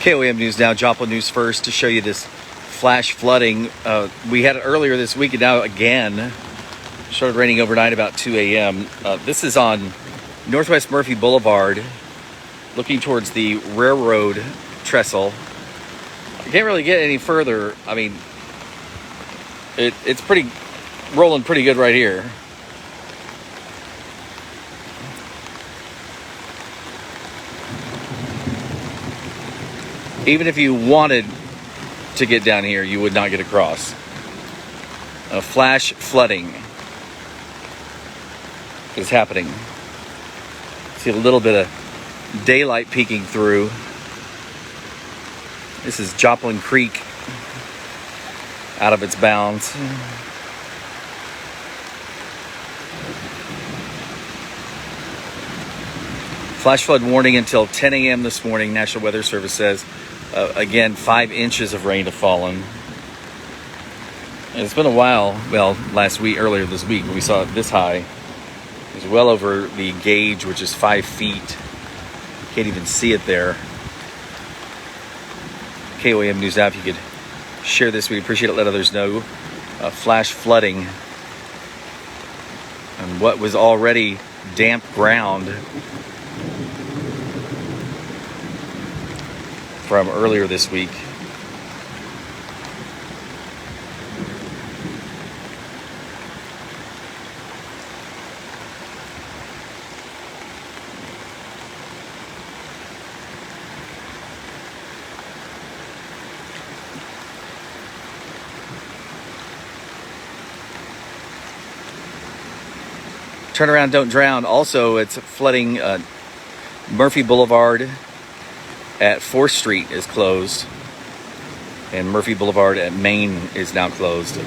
KOM News now, Joplin News first, to show you this flash flooding. We had it earlier this week, and now again. Started raining overnight about 2 a.m. This is on Northwest Murphy Boulevard, looking towards the railroad trestle. I can't really get any further. I mean, it's pretty rolling pretty good right here. Even if you wanted to get down here, you would not get across. Flash flooding is happening. See a little bit of daylight peeking through. This is Joplin Creek out of its bounds. Flash flood warning until 10 a.m. this morning, National Weather Service says. Again, 5 inches of rain have fallen. And it's been a while. Well, earlier this week, when we saw it this high. It was well over the gauge, which is 5 feet. Can't even see it there. KOM News now, if you could share this, we appreciate it. Let others know. Flash flooding on what was already damp ground from earlier this week. Turn around, don't drown. Also, it's flooding Murphy Boulevard at 4th Street is closed, and Murphy Boulevard at Main is now closed.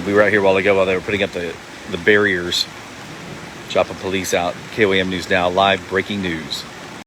We were out here a while ago while they were putting up the barriers. Joplin police out. KOM News now, live breaking news.